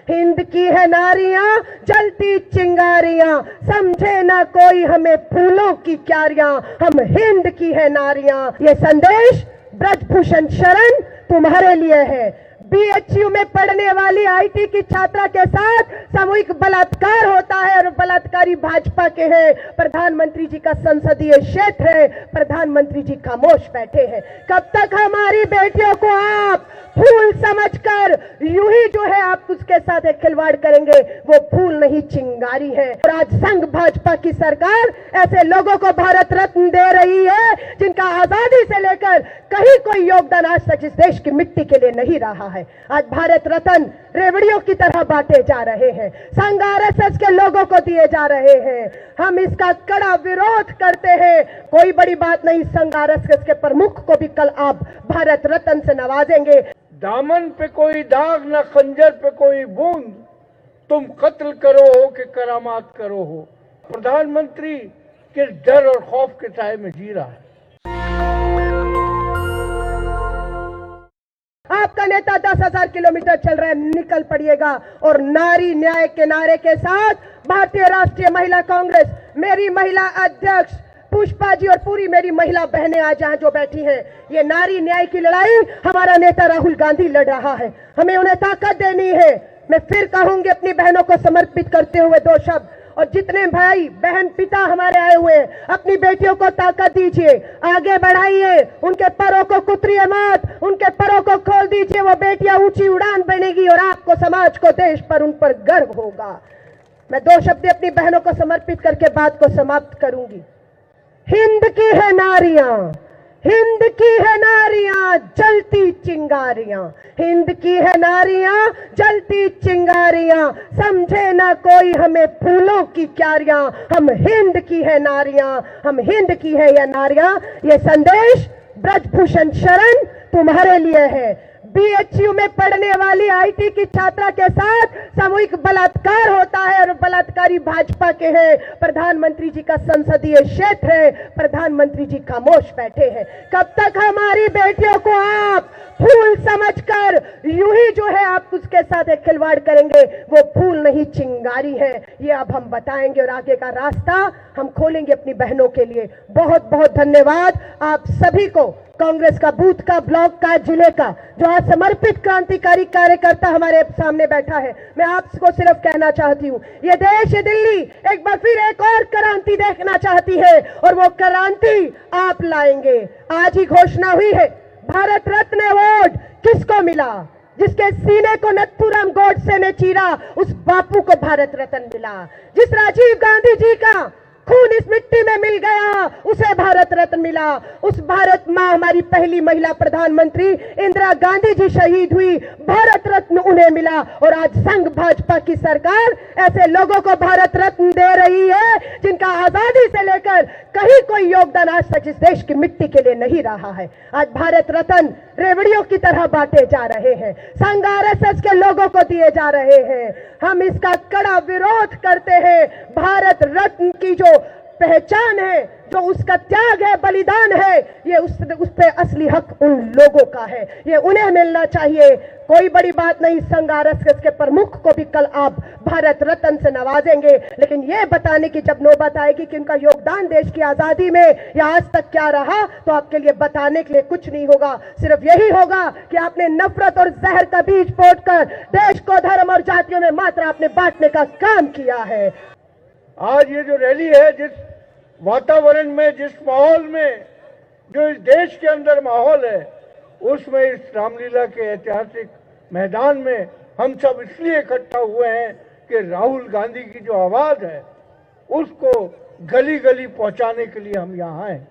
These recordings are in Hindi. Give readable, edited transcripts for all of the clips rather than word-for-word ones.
हिंद की है नारियां जलती चिंगारियां, समझे ना कोई हमें फूलों की क्यारियां, हम हिंद की है नारियां। ये संदेश ब्रजभूषण शरण तुम्हारे लिए है। बीएचयू में पढ़ने वाली आईटी की छात्रा के साथ सामूहिक बलात्कार होता है और बलात्कारी भाजपा के हैं। प्रधानमंत्री जी का संसदीय क्षेत्र है, प्रधानमंत्री जी खामोश बैठे हैं। कब तक हमारी बेटियों को आप फूल समझकर यूं ही जो है आप उसके साथ एक खिलवाड़ करेंगे? वो फूल नहीं चिंगारी है। और आज संघ भाजपा की सरकार ऐसे लोगों को भारत रत्न दे रही है जिनका आजादी से लेकर कहीं कोई योगदान आज तक इस देश की मिट्टी के लिए नहीं रहा है। आज भारत रत्न रेवड़ियों की तरह बांटे जा रहे हैं, संघ आरएसएस के लोगों को दिए जा रहे हैं। हम इसका कड़ा विरोध करते हैं। कोई बड़ी बात नहीं, संघ आरएसएस के प्रमुख को भी कल आप भारत रत्न से नवाजेंगे। दामन पे कोई दाग न खंजर पे कोई बूंद, तुम कत्ल करो हो कि करामात करो हो। प्रधानमंत्री किस डर और खौफ के साए में जी रहा है। आपका नेता 10,000 किलोमीटर चल रहा है, निकल पड़िएगा और नारी न्याय के नारे के साथ भारतीय राष्ट्रीय महिला कांग्रेस, मेरी महिला अध्यक्ष पुष्पा जी और पूरी मेरी महिला बहनें आज जहां जो बैठी हैं, ये नारी न्याय की लड़ाई हमारा नेता राहुल गांधी लड़ रहा है। हमें उन्हें ताकत देनी है। मैं फिर कहूंगी अपनी बहनों को समर्पित करते हुए दो शब्द, और जितने भाई बहन पिता हमारे आए हुए हैं, अपनी बेटियों को ताकत दीजिए, आगे बढ़ाइए, उनके पैरों को कुतरिए मत, उनके पैरों को खोल दीजिए। वो बेटियां ऊंची उड़ान बनेगी और आपको, समाज को, देश पर, उन पर गर्व होगा। मैं दो शब्द अपनी बहनों को समर्पित करके बात को समाप्त करूंगी। हिंद की है नारियां, हिंद की है नारियां जलती चिंगारियां, हिंद की है नारियां जलती चिंगारियां, समझे ना कोई हमें फूलों की क्यारियां, हम हिंद की है नारियां, हम हिंद की है ये नारियां। ये संदेश ब्रजभूषण शरण तुम्हारे लिए है। बीएचयू में पढ़ने वाली आईटी की छात्रा के साथ सामूहिक बलात्कार होता है और बलात्कारी भाजपा के हैं। प्रधानमंत्री जी का संसदीय क्षेत्र है, प्रधानमंत्री जी खामोश बैठे हैं। कब तक हमारी बेटियों को आप फूल समझकर यूं ही जो है आप उसके साथ एक खिलवाड़ करेंगे? वो फूल नहीं चिंगारी है। ये अब हम बताएंगे और आगे का रास्ता हम खोलेंगे अपनी बहनों के लिए। बहुत बहुत धन्यवाद आप सभी को, कांग्रेस का बूथ का, ब्लॉक का, जिले का, जो आज समर्पित क्रांतिकारी कार्यकर्ता हमारे सामने बैठा है। मैं आपको सिर्फ कहना चाहती हूँ, ये देश, ये दिल्ली एक बार फिर एक और क्रांति देखना चाहती है और वो क्रांति आप लाएंगे। आज ही घोषणा हुई है, भारत रत्न अवार्ड किसको मिला? जिसके सीने को नथुराम गोडसे ने चीरा, उस बापू को भारत रत्न मिला। जिस राजीव गांधी जी का खून इस मिट्टी में मिल गया, उसे भारत रत्न मिला। उस भारत मां, हमारी पहली महिला प्रधानमंत्री इंदिरा गांधी जी शहीद हुई, भारत रत्न उन्हें मिला। और आज संघ भाजपा की सरकार ऐसे लोगों को भारत रत्न दे रही है जिनका आजादी से लेकर कहीं कोई योगदान आज तक इस देश की मिट्टी के लिए नहीं रहा है। आज भारत रत्न रेवड़ियों की तरह बांटे जा रहे हैं, संघ आरएसएस के लोगों को दिए जा रहे हैं। हम इसका कड़ा विरोध करते हैं। भारत रत्न की जो पहचान है, जो उसका त्याग है, बलिदान है, ये उस पे असली हक उन लोगों का है, ये उन्हें मिलना चाहिए। कोई बड़ी बात नहीं, संघ आरएसएस के प्रमुख को भी कल आप भारत रत्न से नवाजेंगे। लेकिन ये बताने की जब नौबत आएगी कि उनका योगदान देश की आजादी में या आज तक क्या रहा, तो आपके लिए बताने के लिए कुछ नहीं होगा। सिर्फ यही होगा कि आपने नफरत और जहर का बीज पोतकर देश को धर्म और जातियों में मात्र आपने बांटने का काम किया है। आज ये जो रैली है, जिस वातावरण में, जिस माहौल में, जो इस देश के अंदर माहौल है, उसमें इस रामलीला के ऐतिहासिक मैदान में हम सब इसलिए इकट्ठा हुए हैं कि राहुल गांधी की जो आवाज है उसको गली गली पहुंचाने के लिए हम यहाँ हैं।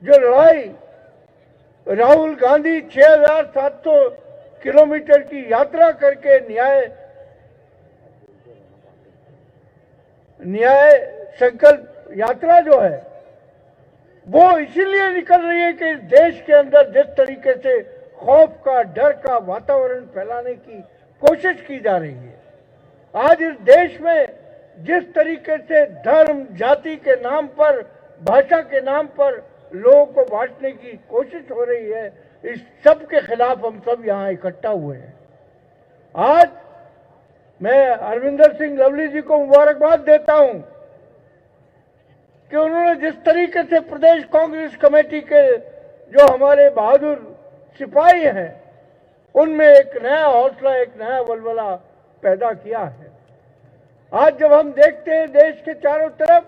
जो लड़ाई राहुल गांधी 6,700 किलोमीटर की यात्रा करके न्याय संकल्प यात्रा जो है वो इसीलिए निकल रही है कि इस देश के अंदर जिस तरीके से खौफ का, डर का वातावरण फैलाने की कोशिश की जा रही है, आज इस देश में जिस तरीके से धर्म, जाति के नाम पर, भाषा के नाम पर लोगों को बांटने की कोशिश हो रही है, इस सब के खिलाफ हम सब यहाँ इकट्ठा हुए हैं। आज मैं अरविंदर सिंह लवली जी को मुबारकबाद देता हूं कि उन्होंने जिस तरीके से प्रदेश कांग्रेस कमेटी के जो हमारे बहादुर सिपाही हैं उनमें एक नया हौसला, एक नया वलवला पैदा किया है। आज जब हम देखते हैं देश के चारों तरफ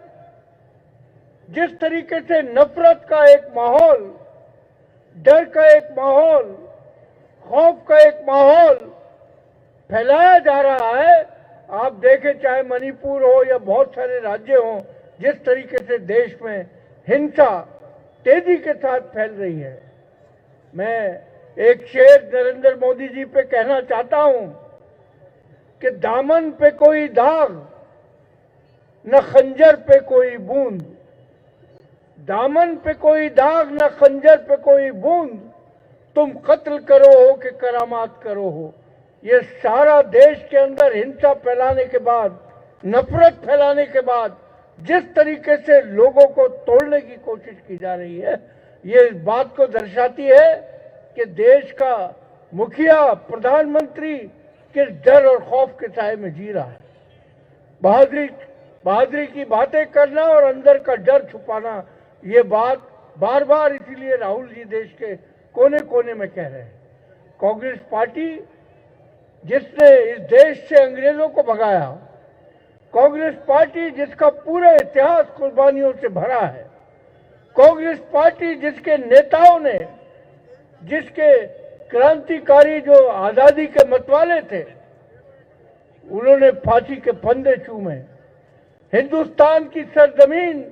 जिस तरीके से नफरत का एक माहौल, डर का एक माहौल, खौफ का एक माहौल फैलाया जा रहा है, आप देखें चाहे मणिपुर हो या बहुत सारे राज्य हों, जिस तरीके से देश में हिंसा तेजी के साथ फैल रही है। मैं एक शेर नरेंद्र मोदी जी पे कहना चाहता हूं कि दामन पे कोई दाग न खंजर पे कोई बूंद, दामन पे कोई दाग न खंजर पे कोई बूंद, तुम कत्ल करो हो कि करामात करो हो। ये सारा देश के अंदर हिंसा फैलाने के बाद, नफरत फैलाने के बाद जिस तरीके से लोगों को तोड़ने की कोशिश की जा रही है, ये इस बात को दर्शाती है कि देश का मुखिया, प्रधानमंत्री किस डर और खौफ के साए में जी रहा है। बहादुरी की बातें करना और अंदर का डर छुपाना, ये बात बार बार इसीलिए राहुल जी देश के कोने कोने में कह रहे हैं। कांग्रेस पार्टी जिसने इस देश से अंग्रेजों को भगाया, कांग्रेस पार्टी जिसका पूरा इतिहास कुर्बानियों से भरा है, कांग्रेस पार्टी जिसके नेताओं ने, जिसके क्रांतिकारी जो आजादी के मतवाले थे, उन्होंने फांसी के फंदे चूमे, हिंदुस्तान की सरजमीन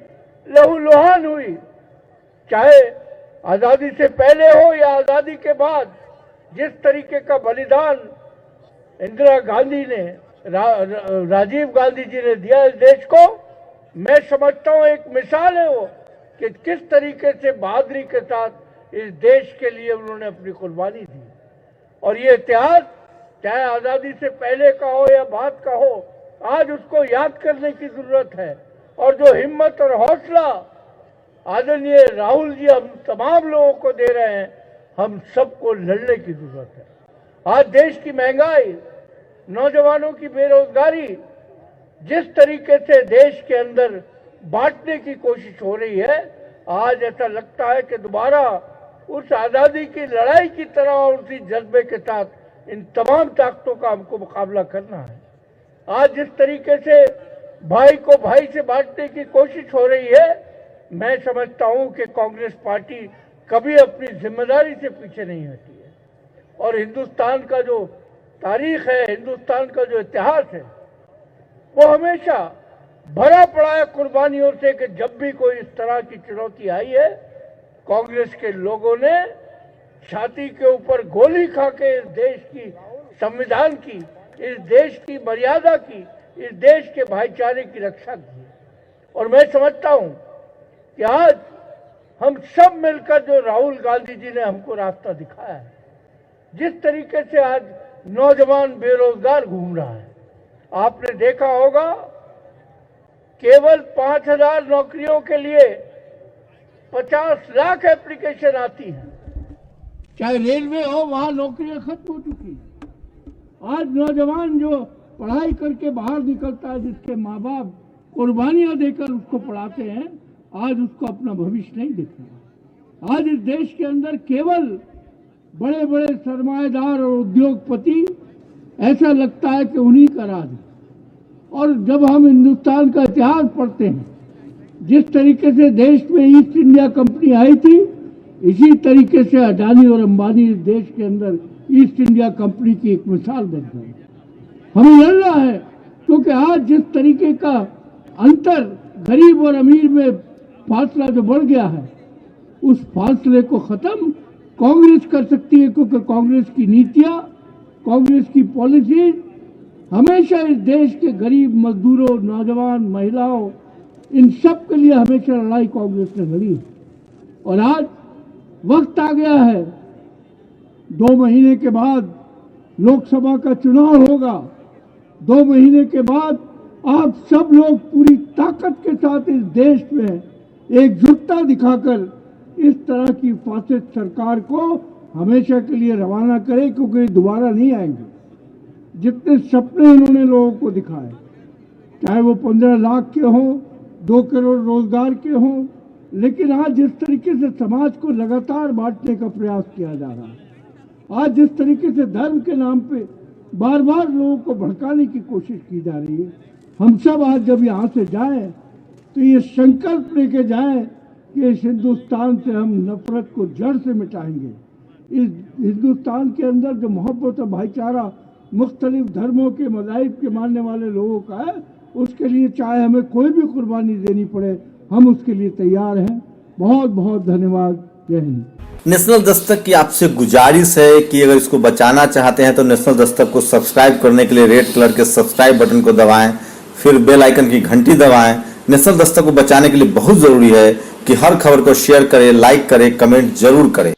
लहूलुहान हुई, चाहे आजादी से पहले हो या आजादी के बाद। जिस तरीके का बलिदान इंदिरा गांधी ने, राजीव गांधी जी ने दिया इस देश को, मैं समझता हूं एक मिसाल है वो कि किस तरीके से बहादुरी के साथ इस देश के लिए उन्होंने अपनी कुर्बानी दी। और ये इतिहास चाहे आजादी से पहले का हो या बाद का हो, आज उसको याद करने की जरूरत है। और जो हिम्मत और हौसला आदरणीय राहुल जी हम तमाम लोगों को दे रहे हैं, हम सबको लड़ने की जरूरत है। आज देश की महंगाई, नौजवानों की बेरोजगारी, जिस तरीके से देश के अंदर बांटने की कोशिश हो रही है, आज ऐसा लगता है कि दोबारा उस आजादी की लड़ाई की तरह और उसी जज्बे के साथ इन तमाम ताकतों का हमको मुकाबला करना है। आज जिस तरीके से भाई को भाई से बांटने की कोशिश हो रही है, मैं समझता हूं कि कांग्रेस पार्टी कभी अपनी जिम्मेदारी से पीछे नहीं हटी है। और हिंदुस्तान का जो तारीख है, हिंदुस्तान का जो इतिहास है, वो हमेशा भरा पड़ा है कुर्बानियों से कि जब भी कोई इस तरह की चुनौती आई है, कांग्रेस के लोगों ने छाती के ऊपर गोली खा के इस देश की, संविधान की, इस देश की मर्यादा की, इस देश के भाईचारे की रक्षा की। और मैं समझता हूं कि आज हम सब मिलकर जो राहुल गांधी जी ने हमको रास्ता दिखाया है, जिस तरीके से आज नौजवान बेरोजगार घूम रहा है, आपने देखा होगा केवल 5000 नौकरियों के लिए 50 लाख एप्लीकेशन आती हैं। चाहे रेलवे हो, वहां नौकरियां खत्म हो चुकी हैं। आज नौजवान जो पढ़ाई करके बाहर निकलता है, जिसके माँ बाप कुर्बानियां देकर उसको पढ़ाते हैं, आज उसको अपना भविष्य नहीं दिख रहा। आज इस देश के अंदर केवल बड़े बड़े सरमाएदार और उद्योगपति, ऐसा लगता है कि उन्हीं का राज है। और जब हम हिंदुस्तान का इतिहास पढ़ते हैं, जिस तरीके से देश में ईस्ट इंडिया कंपनी आई थी, इसी तरीके से अडानी और अंबानी इस देश के अंदर ईस्ट इंडिया कंपनी की एक मिसाल बन गई। हमें लड़ना है, क्योंकि आज जिस तरीके का अंतर गरीब और अमीर में फासला जो बढ़ गया है, उस फासले को खत्म कांग्रेस कर सकती है, क्योंकि कांग्रेस की नीतियां, कांग्रेस की पॉलिसी हमेशा इस देश के गरीब, मजदूरों, नौजवान, महिलाओं, इन सब के लिए हमेशा लड़ाई कांग्रेस ने लड़ी है। और आज वक्त आ गया है, 2 महीने के बाद लोकसभा का चुनाव होगा। 2 महीने के बाद आप सब लोग पूरी ताकत के साथ इस देश में एकजुटता दिखाकर इस तरह की फासिस्ट सरकार को हमेशा के लिए रवाना करें, क्योंकि दोबारा नहीं आएंगे। जितने सपने इन्होंने लोगों को दिखाए, चाहे वो 15 लाख के हों, 2 करोड़ रोजगार के हों, लेकिन आज जिस तरीके से समाज को लगातार बांटने का प्रयास किया जा रहा है, आज जिस तरीके से धर्म के नाम पे बार बार लोगों को भड़काने की कोशिश की जा रही है, हम सब आज जब यहाँ से जाएं तो ये संकल्प लेके जाएं कि इस हिंदुस्तान से हम नफरत को जड़ से मिटाएंगे। इस हिंदुस्तान के अंदर जो मोहब्बत और भाईचारा मुख्तलिफ धर्मों के मज़ाहिब के मानने वाले लोगों का है, उसके लिए चाहे हमें कोई भी कुर्बानी देनी पड़े, हम उसके लिए तैयार हैं। बहुत बहुत धन्यवाद। जय हिंद। नेशनल दस्तक की आपसे गुजारिश है कि अगर इसको बचाना चाहते हैं तो नेशनल दस्तक को सब्सक्राइब करने के लिए रेड कलर के सब्सक्राइब बटन को दबाएं, फिर बेल आइकन की घंटी दबाएं। नेशनल दस्तक को बचाने के लिए बहुत जरूरी है कि हर खबर को शेयर करें, लाइक करें, कमेंट जरूर करें।